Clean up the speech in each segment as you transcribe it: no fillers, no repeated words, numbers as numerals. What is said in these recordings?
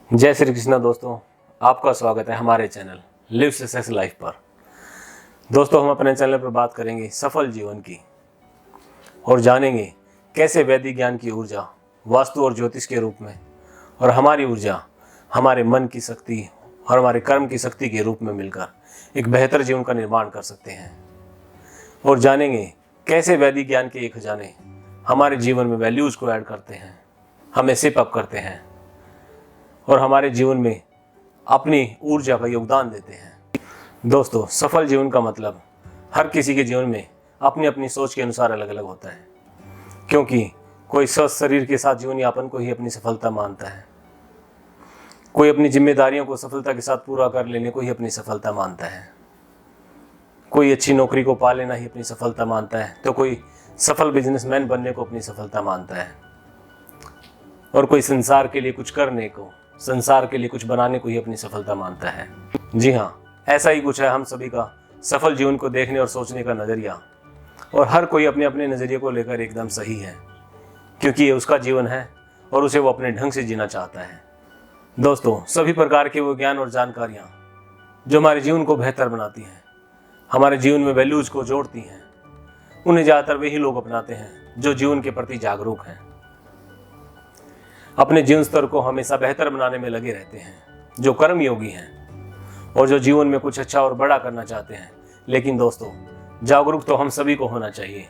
जय श्री कृष्णा दोस्तों, आपका स्वागत है हमारे चैनल लिव सक्सेस लाइफ पर। दोस्तों, हम अपने चैनल पर बात करेंगे सफल जीवन की और जानेंगे कैसे वैदिक ज्ञान की ऊर्जा वास्तु और ज्योतिष के रूप में और हमारी ऊर्जा हमारे मन की शक्ति और हमारे कर्म की शक्ति के रूप में मिलकर एक बेहतर जीवन का निर्माण कर सकते हैं। और जानेंगे कैसे वैदिक ज्ञान के ये खजाने हमारे जीवन में वैल्यूज़ को ऐड करते हैं, हमें सिप अप करते हैं और हमारे जीवन में अपनी ऊर्जा का योगदान देते हैं। दोस्तों, सफल जीवन का मतलब हर किसी के जीवन में अपनी अपनी सोच के अनुसार अलग अलग होता है, क्योंकि कोई स्वस्थ शरीर के साथ जीवन यापन को ही अपनी सफलता मानता है, कोई अपनी जिम्मेदारियों को सफलता के साथ पूरा कर लेने को ही अपनी सफलता मानता है, कोई अच्छी नौकरी को पा लेना ही अपनी सफलता मानता है, तो कोई सफल बिजनेसमैन बनने को अपनी सफलता मानता है, और कोई संसार के लिए कुछ करने को, संसार के लिए कुछ बनाने को ही अपनी सफलता मानता है। जी हाँ, ऐसा ही कुछ है हम सभी का सफल जीवन को देखने और सोचने का नज़रिया। और हर कोई अपने अपने नज़रिए को लेकर एकदम सही है, क्योंकि ये उसका जीवन है और उसे वो अपने ढंग से जीना चाहता है। दोस्तों, सभी प्रकार के वो ज्ञान और जानकारियाँ जो हमारे जीवन को बेहतर बनाती हैं, हमारे जीवन में वैल्यूज़ को जोड़ती हैं, उन्हें ज़्यादातर वही लोग अपनाते हैं जो जीवन के प्रति जागरूक हैं, अपने जीवन स्तर को हमेशा बेहतर बनाने में लगे रहते हैं, जो कर्म योगी हैं और जो जीवन में कुछ अच्छा और बड़ा करना चाहते हैं। लेकिन दोस्तों, जागरूक तो हम सभी को होना चाहिए,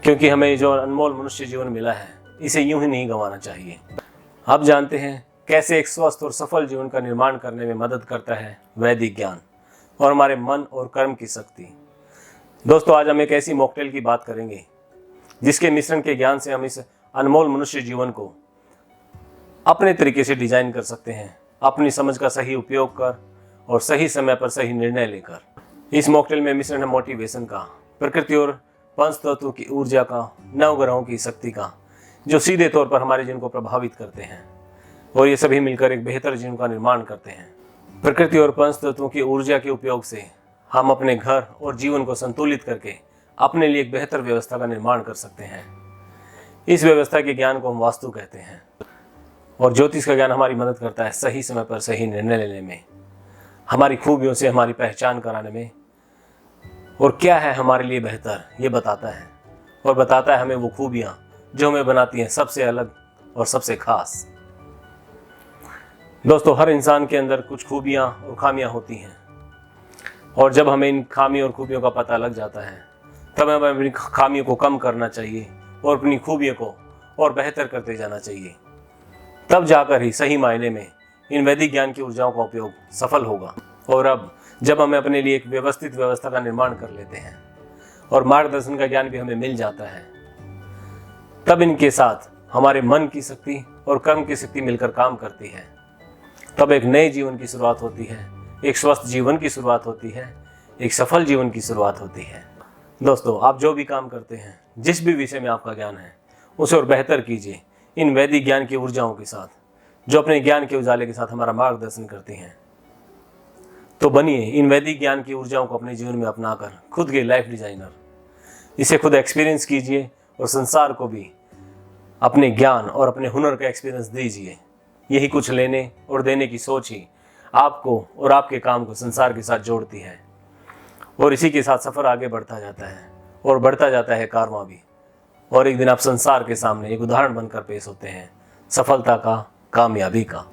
क्योंकि हमें जो अनमोल मनुष्य जीवन मिला है इसे यूं ही नहीं गंवाना चाहिए। अब जानते हैं कैसे एक स्वस्थ और सफल जीवन का निर्माण करने में मदद करता है वैदिक ज्ञान और हमारे मन और कर्म की शक्ति। दोस्तों, आज हम एक ऐसी मॉकटेल की बात करेंगे जिसके मिश्रण के ज्ञान से हम इस अनमोल मनुष्य जीवन को अपने तरीके से डिजाइन कर सकते हैं, अपनी समझ का सही उपयोग कर और सही समय पर सही निर्णय लेकर। इस मॉकटेल में मिश्रण है मोटिवेशन का, प्रकृति और पंच तत्वों की ऊर्जा का, नवग्रहों की शक्ति का, जो सीधे तौर पर हमारे जीवन को प्रभावित करते हैं और ये सभी मिलकर एक बेहतर जीवन का निर्माण करते हैं। प्रकृति और पंच तत्वों की ऊर्जा के उपयोग से हम अपने घर और जीवन को संतुलित करके अपने लिए एक बेहतर व्यवस्था का निर्माण कर सकते हैं। इस व्यवस्था के ज्ञान को हम वास्तु कहते हैं और ज्योतिष का ज्ञान हमारी मदद करता है सही समय पर सही निर्णय लेने में, हमारी खूबियों से हमारी पहचान कराने में, और क्या है हमारे लिए बेहतर ये बताता है और बताता है हमें वो खूबियाँ जो हमें बनाती हैं सबसे अलग और सबसे खास। दोस्तों, हर इंसान के अंदर कुछ खूबियाँ और खामियाँ होती हैं और जब हमें इन खामियों और खूबियों का पता लग जाता है तब हमें अपनी खामियों को कम करना चाहिए और अपनी खूबियों को और बेहतर करते जाना चाहिए। तब जाकर ही सही मायने में इन वैदिक ज्ञान की ऊर्जाओं का उपयोग सफल होगा। और अब जब हमें अपने लिए एक व्यवस्थित व्यवस्था का निर्माण कर लेते हैं और मार्गदर्शन का ज्ञान भी हमें मिल जाता है, तब इनके साथ हमारे मन की शक्ति और कर्म की शक्ति मिलकर काम करती है। तब एक नए जीवन की शुरुआत होती है, एक स्वस्थ जीवन की शुरुआत होती है, एक सफल जीवन की शुरुआत होती है। दोस्तों, आप जो भी काम करते हैं, जिस भी विषय में आपका ज्ञान है, उसे और बेहतर कीजिए इन वैदिक ज्ञान की ऊर्जाओं के साथ, जो अपने ज्ञान के उजाले के साथ हमारा मार्गदर्शन करती हैं। तो बनिए इन वैदिक ज्ञान की ऊर्जाओं को अपने जीवन में अपनाकर खुद के लाइफ डिजाइनर। इसे खुद एक्सपीरियंस कीजिए और संसार को भी अपने ज्ञान और अपने हुनर का एक्सपीरियंस दीजिए। यही कुछ लेने और देने की सोच ही आपको और आपके काम को संसार के साथ जोड़ती है और इसी के साथ सफ़र आगे बढ़ता जाता है और बढ़ता जाता है कारवां भी। और एक दिन आप संसार के सामने एक उदाहरण बनकर पेश होते हैं सफलता का, कामयाबी का।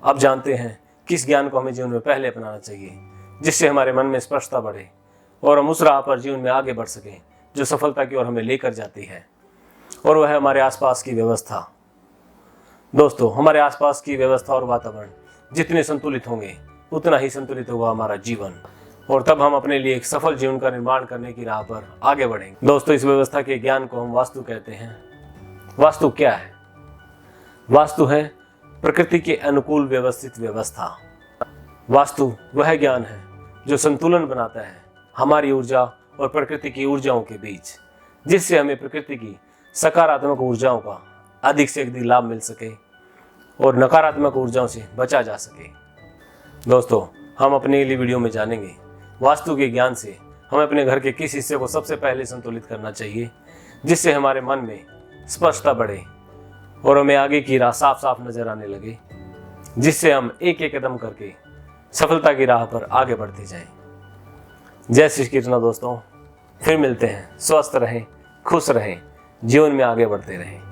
अब जानते हैं किस ज्ञान को हमें जीवन में पहले अपनाना चाहिए, जिससे हमारे मन में स्पष्टता बढ़े और हम उस राह पर जीवन में आगे बढ़ सकें जो सफलता की ओर हमें लेकर जाती है, और वह है हमारे आसपास की व्यवस्था। दोस्तों, हमारे आसपास की व्यवस्था और वातावरण जितने संतुलित होंगे उतना ही संतुलित होगा हमारा जीवन, और तब हम अपने लिए एक सफल जीवन का निर्माण करने की राह पर आगे बढ़ेंगे। दोस्तों, इस व्यवस्था के ज्ञान को हम वास्तु कहते हैं। वास्तु क्या है? वास्तु है प्रकृति के अनुकूल व्यवस्थित व्यवस्था। वास्तु वह ज्ञान है जो संतुलन बनाता है हमारी ऊर्जा और प्रकृति की ऊर्जाओं के बीच, जिससे हमें प्रकृति की सकारात्मक ऊर्जाओं का अधिक से अधिक लाभ मिल सके और नकारात्मक ऊर्जाओं से बचा जा सके। दोस्तों, हम अपने लिए वीडियो में जानेंगे वास्तु के ज्ञान से हमें अपने घर के किस हिस्से को सबसे पहले संतुलित करना चाहिए, जिससे हमारे मन में स्पष्टता बढ़े और हमें आगे की राह साफ साफ नजर आने लगे जिससे हम एक एक कदम करके सफलता की राह पर आगे बढ़ते जाएं। जय श्री कृष्ण दोस्तों, फिर मिलते हैं। स्वस्थ रहें, खुश रहें, जीवन में आगे बढ़ते रहें।